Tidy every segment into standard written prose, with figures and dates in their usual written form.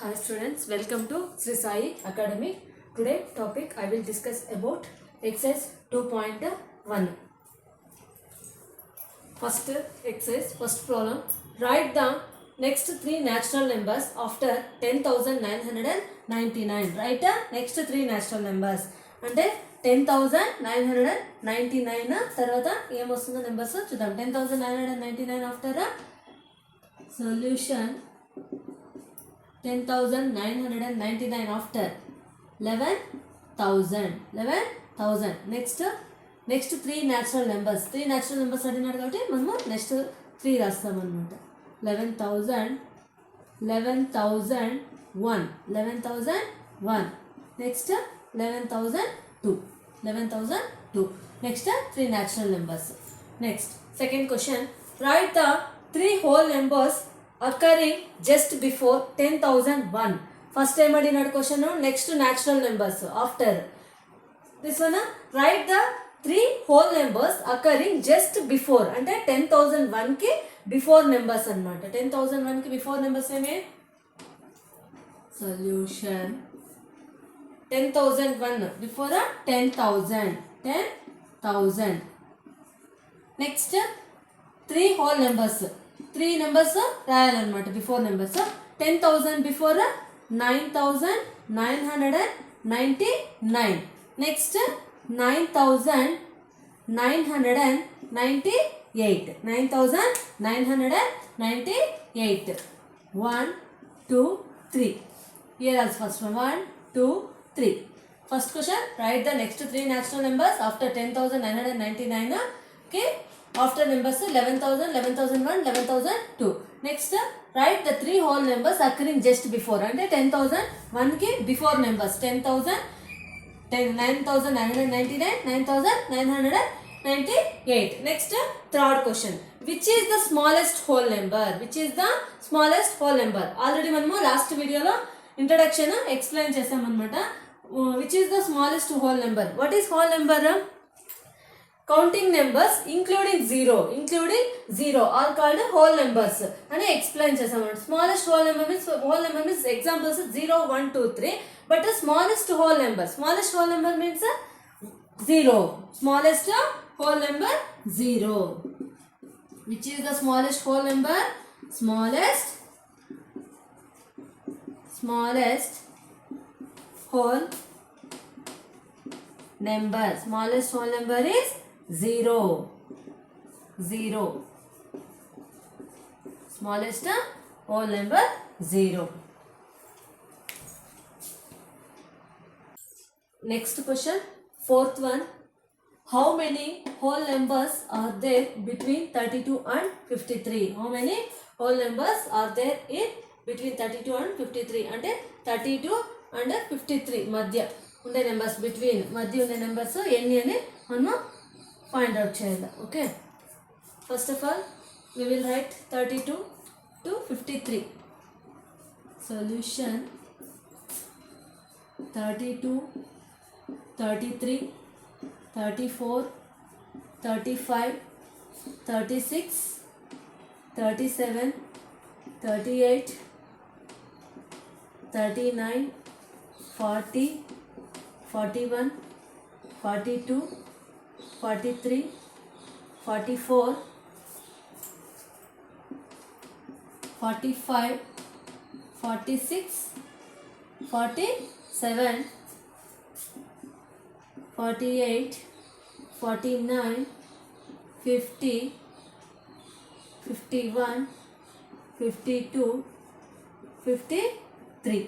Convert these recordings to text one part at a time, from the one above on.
Hi students, welcome to Sri Sai Academy. Today topic I will discuss about exercise 2.1. First exercise, first problem. Write the next three natural numbers after 10,999. Write the next three natural numbers. అంటే 10,999 తర్వాత ఏమొస్తుందో numbers చూద్దాం. 10,999 after solution 10,999 after 11,000. Next three natural numbers అడిగినాడు కాబట్టి మనము next three రాస్తాం అనమాట. 11,001 next 11,002 next three natural numbers. Next second question, right the three whole numbers occurring just before 10,001. First time adinadu question, next natural numbers after this one. Write the three whole numbers occurring just before ante 10,001 ki before numbers annamata. 10,001 ki before numbers eme solution 10,001 before 10,000. Next three whole numbers, three numbers రాయాలన్నమాట before numbers. 10,000 before 9,999. Next 9,998. 9,998. 1, 2, 3. Here also first one 1, 2, 3. First question, write the next three natural numbers after 10,999. Okay. After numbers 11,000, 11,001, 11,002. Next, write the three whole numbers occurring just before. And 10,001 ki before numbers 10,000, 9,999, 9,998. Next, third question, which is the smallest whole number? Already మనము last video లో introduction explain చేసాం అన్నమాట. Which is the smallest whole number? What is whole number? Counting numbers including zero are called whole numbers అని explain చేసాము. Smallest whole number means examples 0, 1, 2, 3. But the smallest whole number means 0. Smallest whole number 0. Which is the smallest whole number? Smallest whole number. Smallest whole number is 0. Smallest whole number 0. Next question, fourth one, how many whole numbers are there between 32 and 53? How many whole numbers are there in between 32 and 53? అంటే 32 and 53 మధ్య ఉండే numbers, between మధ్య ఉండే numbers ఎన్ని అని మనం find out చేయాలి. Okay, first of all we will write 32 to 53. Solution 32, 33, 34, 35, 36, 37, 38, 39, 40, 41, 42, 43, 44, 45, 46, 47, 48, 49, 50, 51, 52, 53.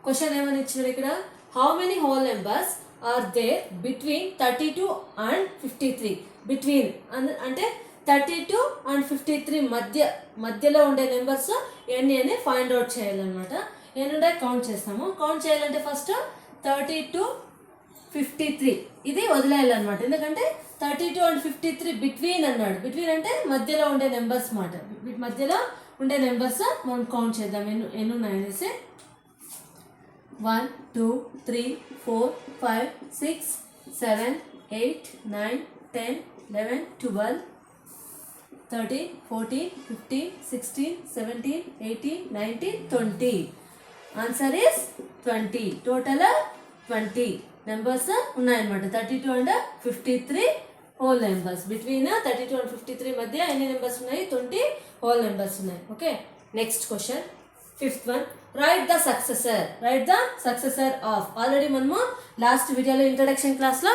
Question ఏమని ఇచ్చారు ఇక్కడ? How many whole numbers are there between 32 and 53? Between అంటే 32 అండ్ 53 మధ్యలో ఉండే నెంబర్స్ ఎన్ని అని ఫైండ్ అవుట్ చేయాలన్నమాట. ఏంటంటే కౌంట్ చేస్తాము. కౌంట్ చేయాలంటే ఫస్ట్ 32, 53 ఇది వదిలేయాలన్నమాట. ఎందుకంటే 32 అండ్ 53 బిట్వీన్ అన్నాడు. బిట్వీన్ అంటే మధ్యలో ఉండే నెంబర్స్ మాట. మధ్యలో ఉండే నెంబర్స్ మనం కౌంట్ చేద్దాం ఎన్ని ఉన్నాయనేసి. 1, 2, 3, 4, 5, 6, 7, 8, 9, 10, 11, 12, 13, 14, 15, 16, 17, 18, 19, 20. Answer is 20. Total 20 numbers ఉన్నాయన్నమాట. 32 and 53 whole numbers. Between 32 and 53 మధ్య ఎన్ని నెంబర్స్ ఉన్నాయి? 20 whole numbers ఉన్నాయి. Okay, next question, fifth one. Right the successor. Right the successor of. Already మనము లాస్ట్ వీడియోలో ఇంట్రడక్షన్ క్లాస్లో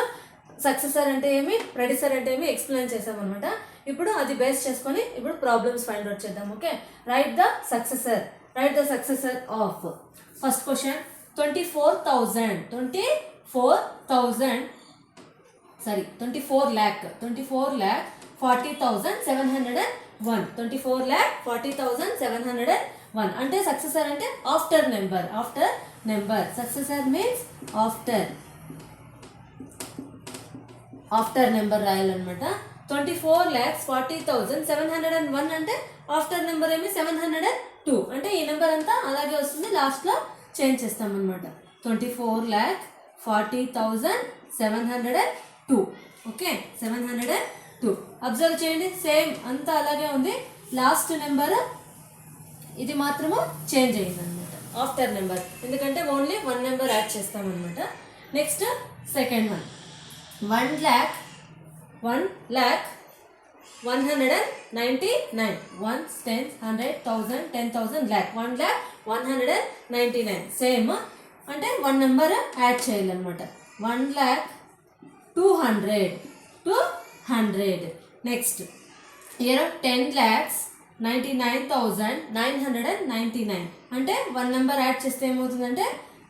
సక్సెసర్ అంటే ఏమి, ప్రెడిసర్ అంటే ఏమి ఎక్స్ప్లెయిన్ చేసామన్నమాట. ఇప్పుడు అది బేస్ చేసుకొని ఇప్పుడు ప్రాబ్లమ్స్ ఫైండ్ అవుట్ చేద్దాం. Okay, right the successor. Right the successor of. First question, 24,000 24 lakh 40,701. 24 lakh 40,701 అంటే సక్సెసర్ అంటే after number. After number. Successor means after number రాయాలన్నమాట. 24,40,701 అంటే ఆఫ్టర్ నెంబర్ ఏమి 702 అంటే ఈ నెంబర్ అంతా అలాగే వస్తుంది, లాస్ట్లో చేంజ్ చేస్తామన్నమాట. 24,40,702. ఓకే, 702. అబ్జర్వ్ చేయండి, సేమ్ అంతా అలాగే ఉంది, లాస్ట్ నెంబర్ ఇది మాత్రము చేంజ్ అయింది అనమాట, ఆఫ్టర్ నెంబర్. ఎందుకంటే ఓన్లీ 1 నెంబర్ యాడ్ చేస్తామన్నమాట. Next second one, 1,199. 1, 10, 100, 1000, 10,000, lakh. 1,199. Same అంటే 1 నెంబర్ యాడ్ చేయాలన్నమాట. 1,200. నెక్స్ట్ ఇయర్ 10,99,999 అంటే 1 నెంబర్ యాడ్ చేస్తే ఏమవుతుందంటే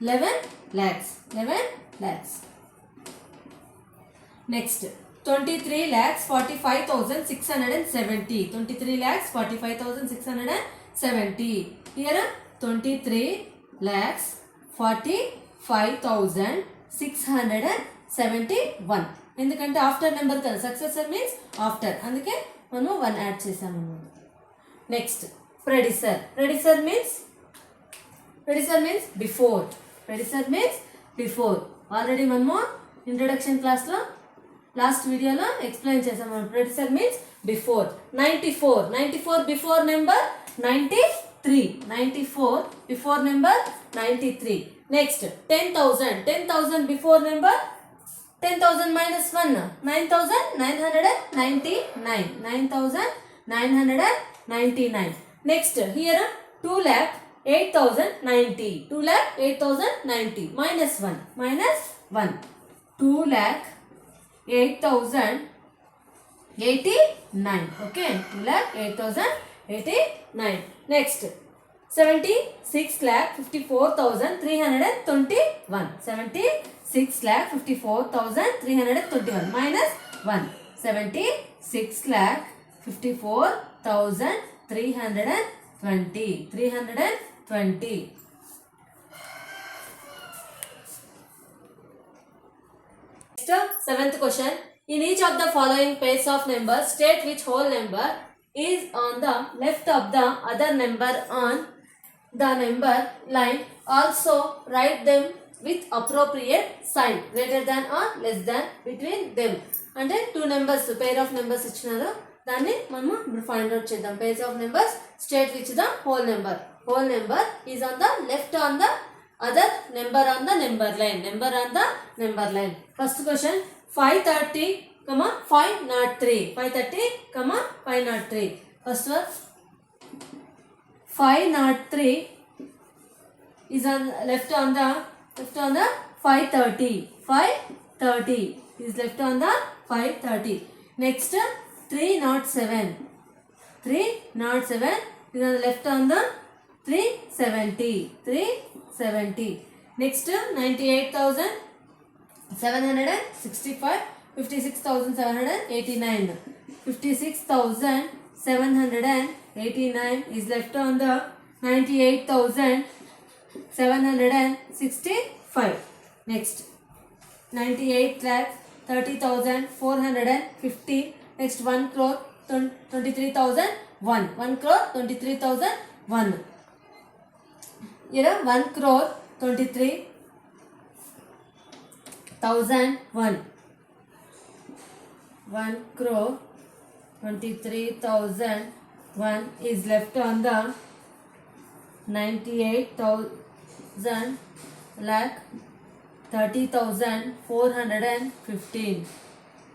11 lakhs. నెక్స్ట్ 23,45,670. 23,45,670. హియర్ 23,45,671. ఎందుకంటే ఆఫ్టర్ నెంబర్ కదా, సక్సెసర్ మీన్స్ ఆఫ్టర్, అందుకే మనము 1 యాడ్ చేసాము. నెక్స్ట్ ప్రెడిసర్. ప్రెడిసర్ means before. ఆల్రెడీ మనము ఇంట్రొడక్షన్ క్లాస్లో లాస్ట్ వీడియోలో ఎక్స్ప్లెయిన్ చేసాము. ప్రెడిసర్ means before. 94 before number 93. 94 before number 93. Next 10,000 before number 10,000 minus 1 9,999. 9,999. Next here 2,08,090. 2,08,090 minus 1 2,08,089. Okay, 2,08,089. Next 76,54,321. 76,54,321 minus 1 76,54,320. 320. Next, seventh question. In each of the following pairs of numbers, state which whole number is on the left of the other number on the number line. Also write them with appropriate sign, greater than or less than between them. అంటే 2 numbers, pair of numbers ఇచ్చినారు, దాన్ని మనము ఇప్పుడు find out చేద్దాం. pairs of numbers, state which the whole number is on the left on the other number on the number line. First question, 530, 503. 530, 503. First one, 503 is on left on the 530. 530 is left on the 530. Next 307. 307 is on the left on the 370. 370. Next 98,765. 56,789. 56,789 is left on the 98,765. Next 98,30,450. Next 1 crore 23,001. 1 crore 23,001. Here 1 crore 23,001. 1 crore 23,001 is left on the 98,000 lakh 30,415.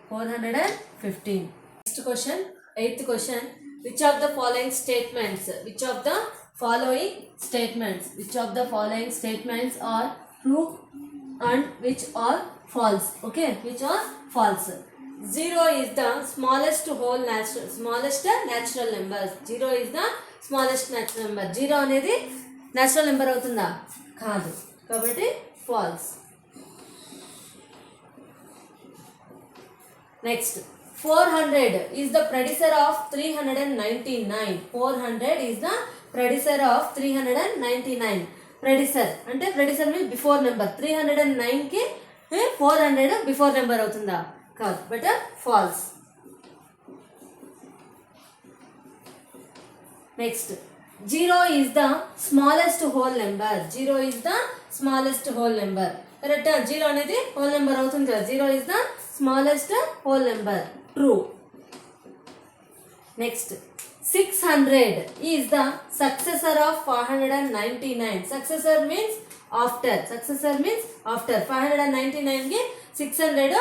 415. Next question, 8th question. Which of the following statements are true and which are false? Okay, which are false? 0 is the smallest natural number. 0 is the smallest natural number. 0 అనేది natural number అవుతుందా? కాదు, కాబట్టి false. Next, 400 is the predecessor of 399. 400 is the predecessor of 399. Predecessor అంటే predecessor means before number. 309 కి 400 before number అవుతుందా? కాదు, but false. Next, 0 is the smallest whole number. 0 is the smallest whole number. కరెక్టా? 0 అనేది whole number అవుతుంది కదా. 0 is the smallest whole number. True. Next, 600 is the successor of 599. Successor means after. 599 కి 600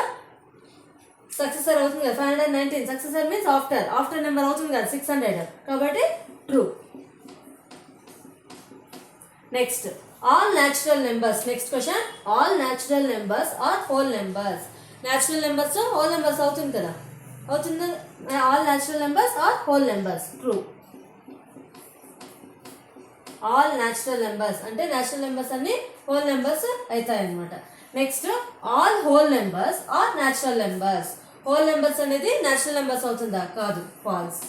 successor అవుతుంది కదా. 519 successor means after number అవుతుంది కదా 600, కాబట్టి true. Next, all natural numbers. Next question, all natural numbers are whole numbers. Natural numbers whole numbers అవుతుంది కదా, అవుతుంది. all natural numbers are whole numbers. True. all natural numbers అంటే natural numbers అన్ని whole numbers అవుతాయి అన్నమాట. Next, all whole numbers are natural numbers. whole numbers అనేది natural numbers అవుతుందా? కాదు, false.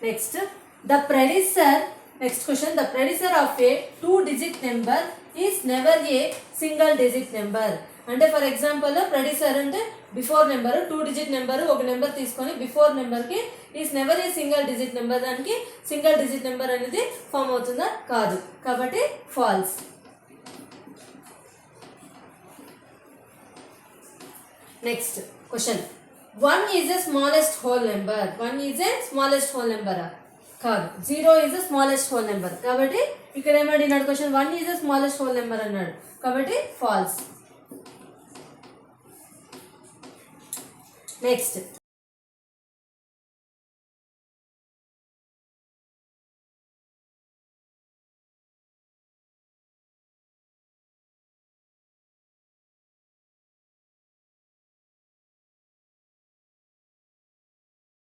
Next, the predecessor. Next question, the predecessor of a 2-digit number is never a single digit number. అంటే for example predecessor అంటే before number, 2-digit number ఒక number తీసుకొని before నెంబర్కి is never a single digit number, దానికి single digit number అనేది form అవుతుందా? కాదు, కాబట్టి false. Next question, 1 is the smallest whole number. 1 is a smallest whole number. కాదు, 0 is the smallest whole number. కాబట్టి ఇక్కడ ఏమడినాడు question, 1 is the smallest whole number అన్నాడు, కాబట్టి ఫాల్స్. నెక్స్ట్,